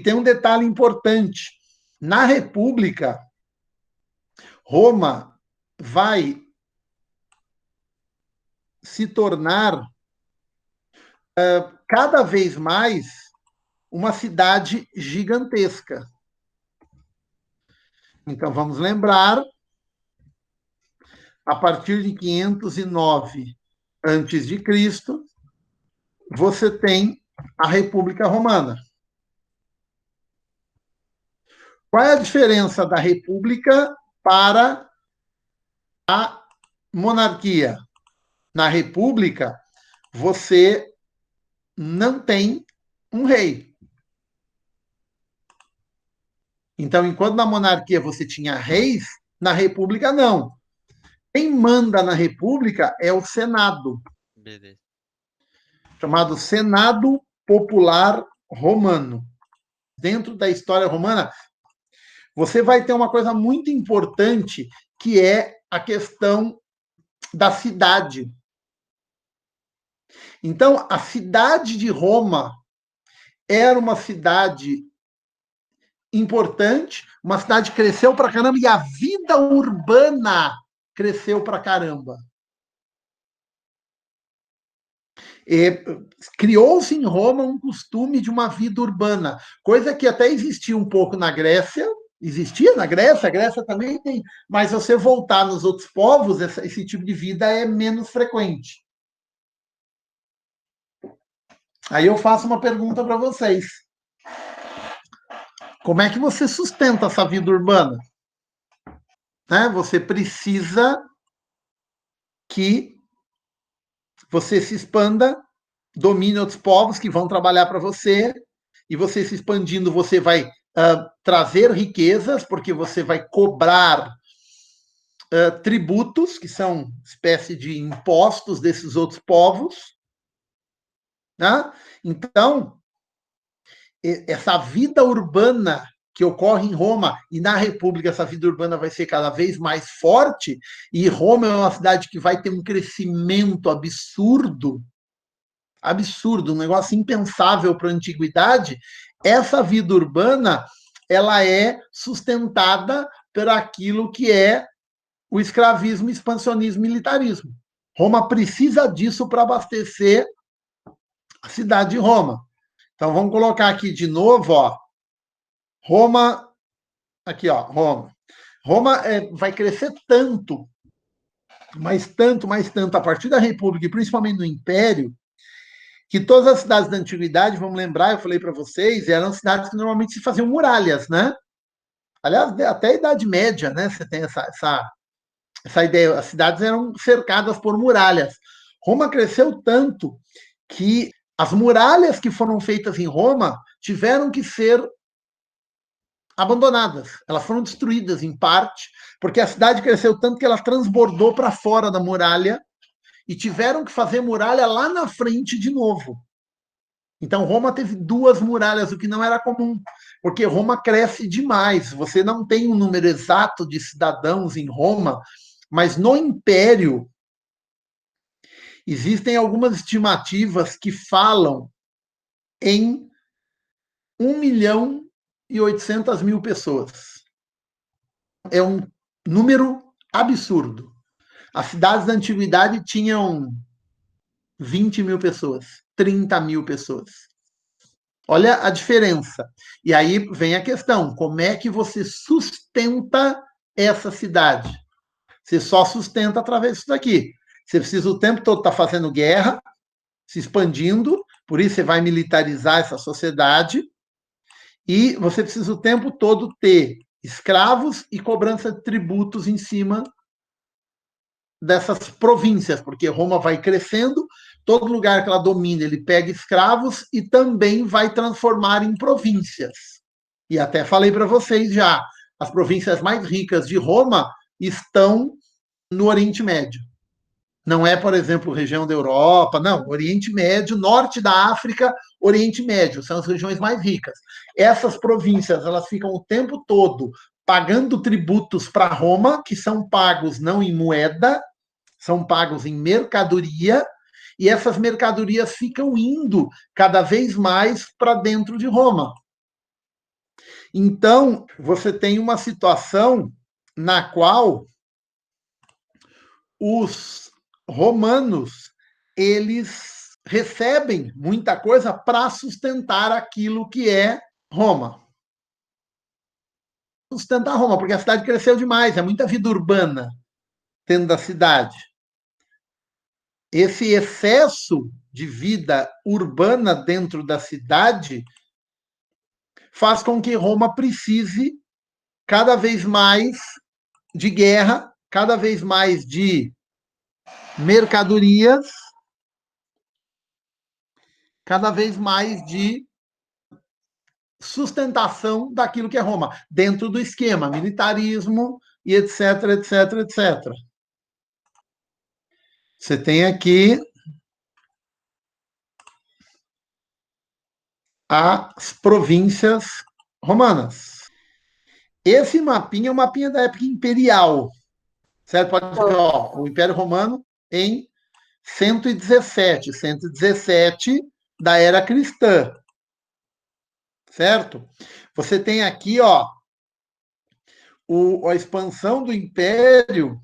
tem um detalhe importante. Na República, Roma vai se tornar cada vez mais uma cidade gigantesca. Então, vamos lembrar, a partir de 509 antes de Cristo, você tem a República Romana. Qual é a diferença da República para a monarquia? Na República, você não tem um rei. Então, enquanto na monarquia você tinha reis, na República não. Quem manda na República é o Senado. Beleza. Chamado Senado Popular Romano. Dentro da história romana, você vai ter uma coisa muito importante, que é a questão da cidade. Então, a cidade de Roma era uma cidade importante, uma cidade que cresceu pra caramba, e a vida urbana cresceu pra caramba. Criou-se em Roma um costume de uma vida urbana, coisa que até existia um pouco na Grécia, existia na Grécia, a Grécia também tem, mas se você voltar nos outros povos, esse tipo de vida é menos frequente. Aí eu faço uma pergunta para vocês. Como é que você sustenta essa vida urbana? Né? Você precisa que você se expanda, domine outros povos que vão trabalhar para você, e você se expandindo, você vai trazer riquezas, porque você vai cobrar tributos, que são espécie de impostos desses outros povos. Né? Então, essa vida urbana que ocorre em Roma e na República, essa vida urbana vai ser cada vez mais forte, e Roma é uma cidade que vai ter um crescimento absurdo, absurdo, um negócio impensável para a antiguidade. Essa vida urbana, ela é sustentada por aquilo que é o escravismo, expansionismo, militarismo. Roma precisa disso para abastecer a cidade de Roma. Então vamos colocar aqui de novo, ó. Roma, aqui, ó, Roma. Roma vai crescer tanto, mas tanto, a partir da República, e principalmente no Império, que todas as cidades da antiguidade, vamos lembrar, eu falei para vocês, eram cidades que normalmente se faziam muralhas, né? Aliás, até a Idade Média, né? Você tem essa ideia. As cidades eram cercadas por muralhas. Roma cresceu tanto que as muralhas que foram feitas em Roma tiveram que ser abandonadas. Elas foram destruídas em parte, porque a cidade cresceu tanto que ela transbordou para fora da muralha e tiveram que fazer muralha lá na frente de novo. Então, Roma teve 2 muralhas, o que não era comum, porque Roma cresce demais. Você não tem um número exato de cidadãos em Roma, mas no Império existem algumas estimativas que falam em 1.800.000 pessoas. É um número absurdo. As cidades da antiguidade tinham 20.000 pessoas, 30.000 pessoas. Olha a diferença. E aí vem a questão: como é que você sustenta essa cidade? Você só sustenta através disso daqui. Você precisa o tempo todo estar fazendo guerra, se expandindo, por isso você vai militarizar essa sociedade, e você precisa o tempo todo ter escravos e cobrança de tributos em cima dessas províncias, porque Roma vai crescendo, todo lugar que ela domina, ele pega escravos e também vai transformar em províncias. E até falei para vocês já, as províncias mais ricas de Roma estão no Oriente Médio. Não é, por exemplo, região da Europa, não, Oriente Médio, norte da África, Oriente Médio, são as regiões mais ricas. Essas províncias, elas ficam o tempo todo pagando tributos para Roma, que são pagos não em moeda, são pagos em mercadoria, e essas mercadorias ficam indo cada vez mais para dentro de Roma. Então, você tem uma situação na qual os romanos, eles recebem muita coisa para sustentar aquilo que é Roma. Sustentar Roma, porque a cidade cresceu demais, é muita vida urbana dentro da cidade. Esse excesso de vida urbana dentro da cidade faz com que Roma precise cada vez mais de guerra, cada vez mais de mercadorias, cada vez mais de sustentação daquilo que é Roma, dentro do esquema militarismo e etc, etc, etc. Você tem aqui as províncias romanas. Esse mapinha é um mapinha da época imperial, certo? Pode ver, ó, o Império Romano em 117 da era cristã, certo? Você tem aqui, ó, a expansão do Império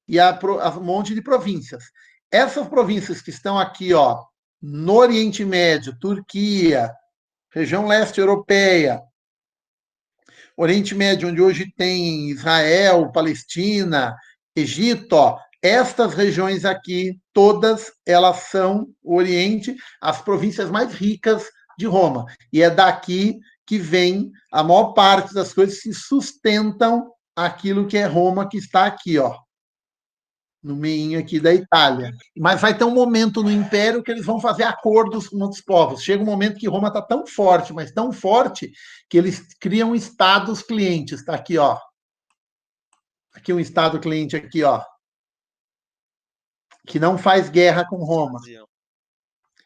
e a monte de províncias. Essas províncias que estão aqui, ó, no Oriente Médio, Turquia, região leste europeia, Oriente Médio, onde hoje tem Israel, Palestina, Egito, ó, estas regiões aqui, todas elas são o Oriente, as províncias mais ricas de Roma. E é daqui que vem a maior parte das coisas que sustentam aquilo que é Roma, que está aqui, ó, no meio aqui da Itália. Mas vai ter um momento no Império que eles vão fazer acordos com outros povos. Chega um momento que Roma está tão forte, mas tão forte, que eles criam estados clientes. Está aqui, ó. Aqui um estado cliente aqui, ó. Que não faz guerra com Roma.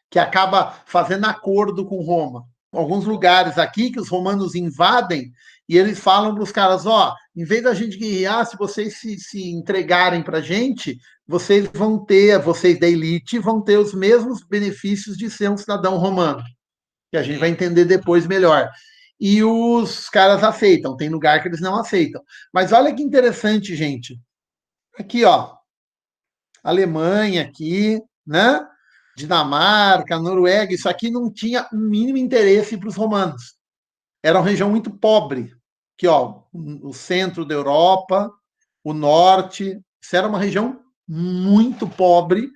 Que acaba fazendo acordo com Roma. Alguns lugares aqui que os romanos invadem e eles falam para os caras, ó, em vez da gente guerrear, se vocês se entregarem para a gente, vocês vão ter, vocês da elite, vão ter os mesmos benefícios de ser um cidadão romano, que a gente vai entender depois melhor. E os caras aceitam, tem lugar que eles não aceitam. Mas olha que interessante, gente. Aqui, ó, Alemanha aqui, né? Dinamarca, Noruega, isso aqui não tinha o mínimo interesse para os romanos. Era uma região muito pobre. Aqui, ó, o centro da Europa, o norte, isso era uma região muito pobre.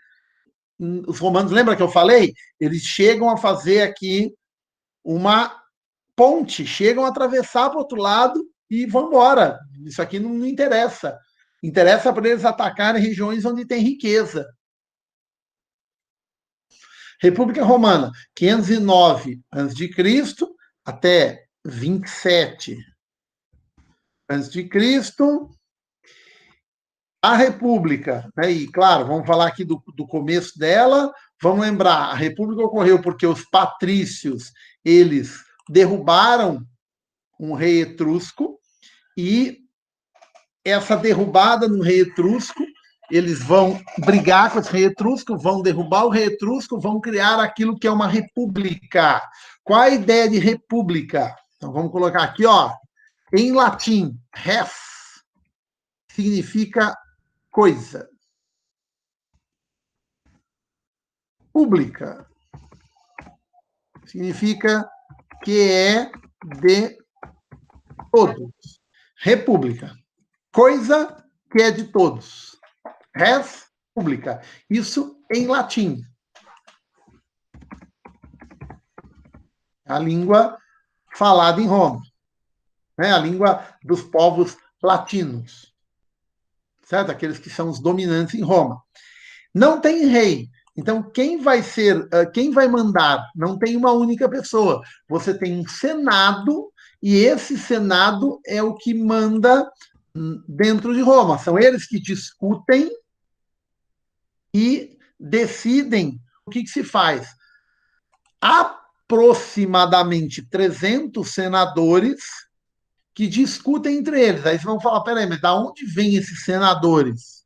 Os romanos, lembra que eu falei? Eles chegam a fazer aqui uma ponte, chegam a atravessar para o outro lado e vão embora. Isso aqui não interessa. Interessa para eles atacarem regiões onde tem riqueza. República Romana, 509 a.C. até 27 a.C. A República, né, e claro, vamos falar aqui do começo dela, vamos lembrar, a República ocorreu porque os patrícios, eles derrubaram um rei etrusco e essa derrubada no rei etrusco, eles vão brigar com esse rei etrusco, vão derrubar o rei etrusco, vão criar aquilo que é uma república. Qual a ideia de república? Então vamos colocar aqui, ó, em latim, res significa coisa. Pública significa que é de todos. República, coisa que é de todos. Res pública. Isso em latim. A língua falada em Roma, né? A língua dos povos latinos, certo? Aqueles que são os dominantes em Roma. Não tem rei. Então, quem vai mandar? Não tem uma única pessoa. Você tem um senado e esse senado é o que manda dentro de Roma. São eles que discutem e decidem o que se faz. Aproximadamente 300 senadores que discutem entre eles. Aí vocês vão falar, peraí, mas da onde vêm esses senadores?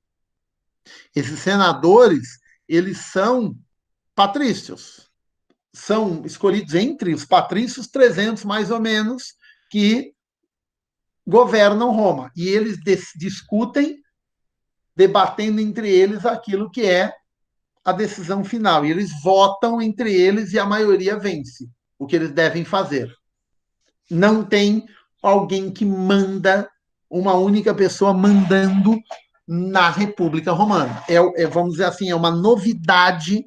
Esses senadores, eles são patrícios. são escolhidos entre os patrícios 300, mais ou menos, que governam Roma. E eles discutem, debatendo entre eles aquilo que é a decisão final. E eles votam entre eles e a maioria vence o que eles devem fazer. Não tem alguém que manda, uma única pessoa mandando na República Romana. Vamos dizer assim, é uma novidade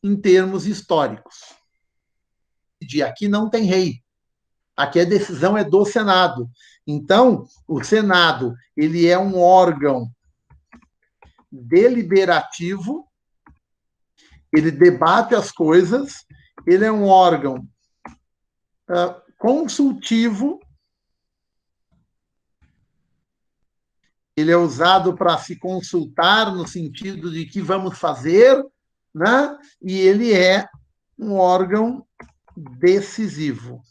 em termos históricos. Aqui não tem rei. Aqui a decisão é do Senado. Então, o Senado, ele é um órgão deliberativo, ele debate as coisas, ele é um órgão consultivo, ele é usado para se consultar no sentido de que vamos fazer, né? E ele é um órgão decisivo.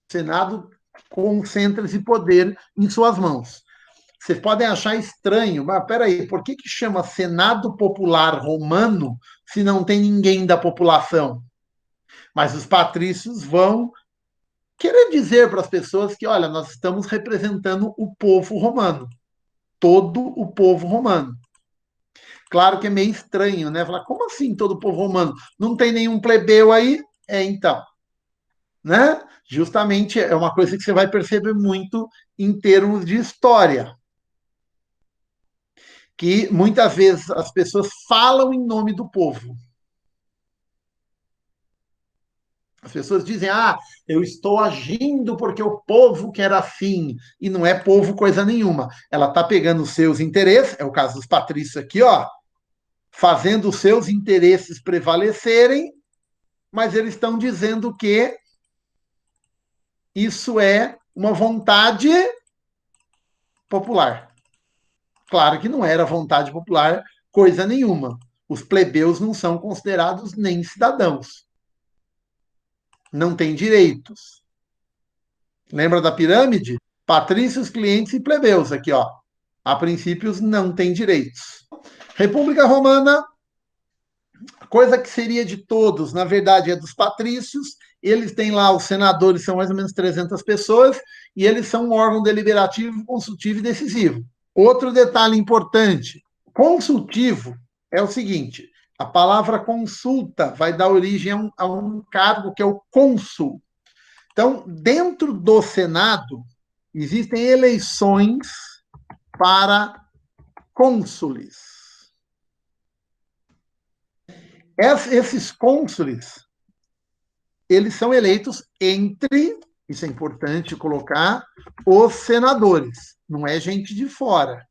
O Senado concentra esse poder em suas mãos. Vocês podem achar estranho, mas peraí, por que chama Senado Popular Romano se não tem ninguém da população? Mas os patrícios vão querer dizer para as pessoas que, olha, nós estamos representando o povo romano, todo o povo romano. Claro que é meio estranho, né? Falar, como assim todo o povo romano? Não tem nenhum plebeu aí? Então, né? Justamente é uma coisa que você vai perceber muito em termos de história, que muitas vezes as pessoas falam em nome do povo. As pessoas dizem, eu estou agindo porque o povo quer assim, e não é povo coisa nenhuma. Ela está pegando os seus interesses, é o caso dos patrícios aqui, ó, fazendo os seus interesses prevalecerem, mas eles estão dizendo que isso é uma vontade popular. Claro que não era vontade popular coisa nenhuma. Os plebeus não são considerados nem cidadãos. Não têm direitos. Lembra da pirâmide? Patrícios, clientes e plebeus aqui, ó. A princípios não têm direitos. República Romana, coisa que seria de todos, na verdade é dos patrícios. Eles têm lá, os senadores são mais ou menos 300 pessoas, e eles são um órgão deliberativo, consultivo e decisivo. Outro detalhe importante, consultivo é o seguinte, a palavra consulta vai dar origem a um cargo que é o cônsul. Então, dentro do Senado, existem eleições para cônsules. Esses cônsules, eles são eleitos entre, isso é importante colocar, os senadores, não é gente de fora.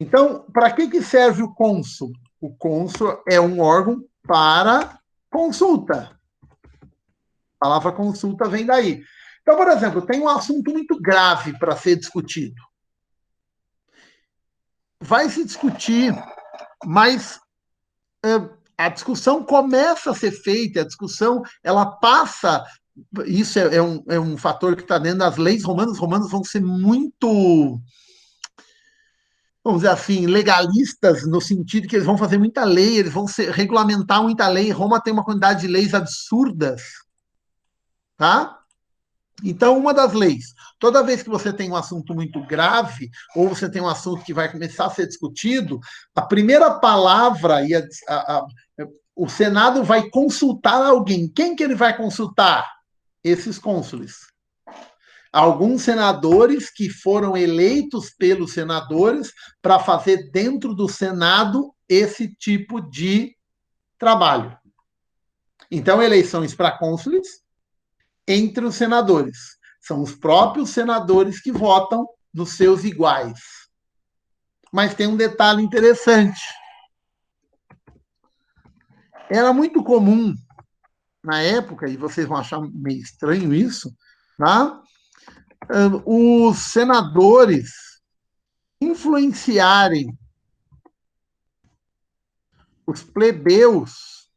Então, para que serve o cônsul? O cônsul é um órgão para consulta. A palavra consulta vem daí. Então, por exemplo, tem um assunto muito grave para ser discutido. Vai se discutir, mas a discussão começa a ser feita, a discussão ela passa. Isso é um fator que está dentro das leis romanas. Os romanos vão ser muito, vamos dizer assim, legalistas, no sentido que eles vão fazer muita lei, eles vão regulamentar muita lei. Roma tem uma quantidade de leis absurdas, tá? Então, uma das leis, toda vez que você tem um assunto muito grave, ou você tem um assunto que vai começar a ser discutido, a primeira palavra e o Senado vai consultar alguém. Quem que ele vai consultar? Esses cônsules. Alguns senadores que foram eleitos pelos senadores para fazer dentro do Senado esse tipo de trabalho. Então, eleições para cônsules entre os senadores. São os próprios senadores que votam nos seus iguais. Mas tem um detalhe interessante. Era muito comum, na época, e vocês vão achar meio estranho isso, tá? Os senadores influenciarem os plebeus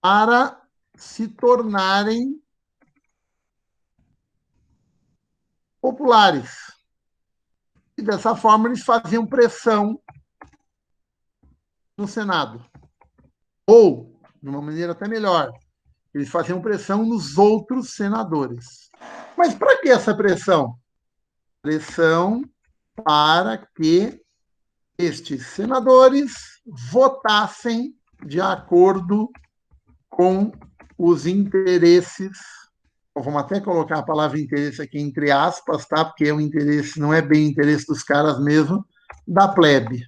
para se tornarem populares. E dessa forma eles faziam pressão no Senado. Ou, de uma maneira até melhor, eles faziam pressão nos outros senadores. Mas para que essa pressão? Pressão para que estes senadores votassem de acordo com os interesses. Vamos até colocar a palavra interesse aqui entre aspas, tá? Porque o interesse não é bem interesse dos caras mesmo, da plebe.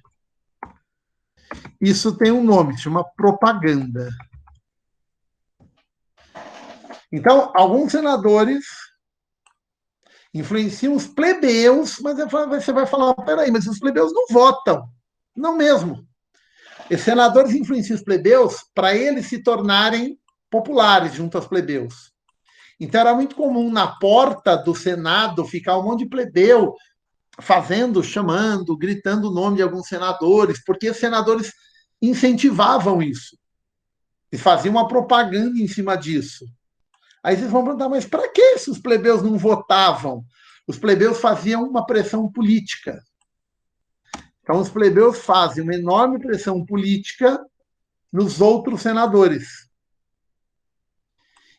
Isso tem um nome, se chama propaganda. Então, alguns senadores influenciam os plebeus, mas você vai falar, peraí, mas os plebeus não votam. Não mesmo. Os senadores influenciam os plebeus para eles se tornarem populares junto aos plebeus. Então era muito comum na porta do Senado ficar um monte de plebeu fazendo, chamando, gritando o nome de alguns senadores, porque os senadores incentivavam isso. E faziam uma propaganda em cima disso. Aí vocês vão perguntar, mas para que se os plebeus não votavam? Os plebeus faziam uma pressão política. Então, os plebeus fazem uma enorme pressão política nos outros senadores.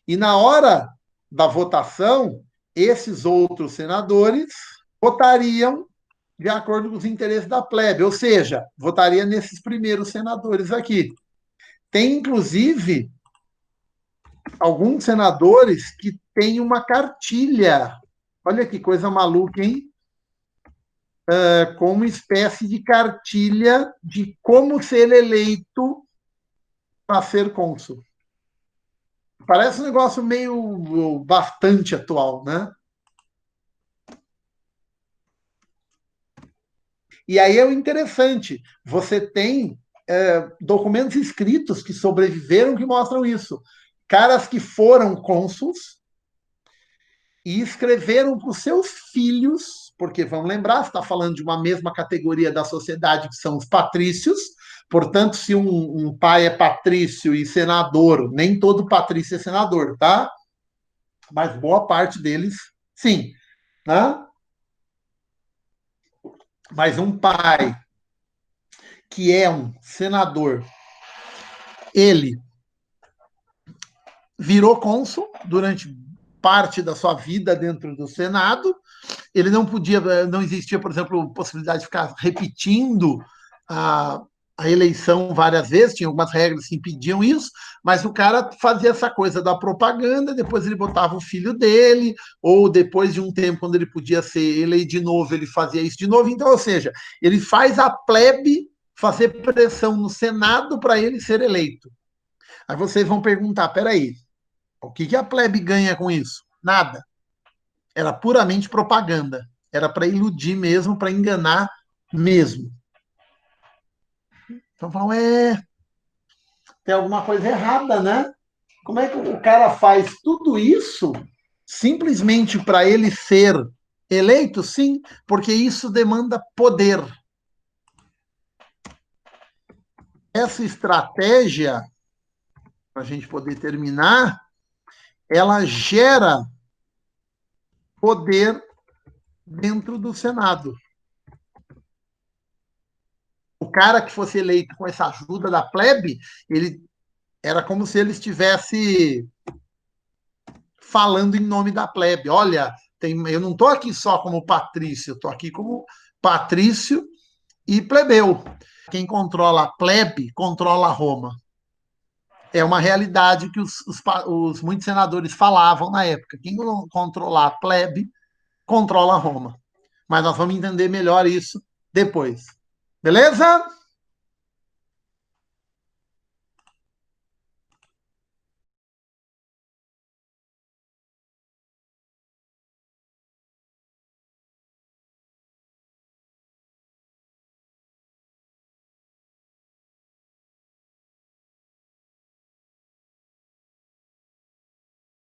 E na hora da votação, esses outros senadores votariam de acordo com os interesses da plebe, ou seja, votaria nesses primeiros senadores aqui. Tem, inclusive, alguns senadores que têm uma cartilha. Olha que coisa maluca, hein? Com uma espécie de cartilha de como ser eleito para ser cônsul. Parece um negócio meio bastante atual, né? E aí é o interessante, você tem documentos escritos que sobreviveram que mostram isso. Caras que foram cônsuls e escreveram para os seus filhos, porque vamos lembrar, você está falando de uma mesma categoria da sociedade que são os patrícios, portanto, se um pai é patrício e senador, nem todo patrício é senador, tá? Mas boa parte deles, sim. Né? Mas um pai que é um senador, ele virou cônsul durante parte da sua vida dentro do Senado. Ele não podia, não existia, por exemplo, possibilidade de ficar repetindo a eleição várias vezes, tinha algumas regras que impediam isso, mas o cara fazia essa coisa da propaganda, depois ele botava o filho dele, ou depois de um tempo, quando ele podia ser eleito de novo, ele fazia isso de novo. Então, ou seja, ele faz a plebe fazer pressão no Senado para ele ser eleito. Aí vocês vão perguntar, peraí, o que a plebe ganha com isso? Nada. Era puramente propaganda. Era para iludir mesmo, para enganar mesmo. Então falam, tem alguma coisa errada, né? Como é que o cara faz tudo isso simplesmente para ele ser eleito? Sim, porque isso demanda poder. Essa estratégia, para a gente poder terminar, ela gera poder dentro do Senado. O cara que fosse eleito com essa ajuda da plebe, ele era como se ele estivesse falando em nome da plebe. Olha, eu não estou aqui só como patrício, estou aqui como patrício e plebeu. Quem controla a plebe, controla Roma. É uma realidade que os muitos senadores falavam na época. Quem controlar a plebe, controla Roma. Mas nós vamos entender melhor isso depois. Beleza?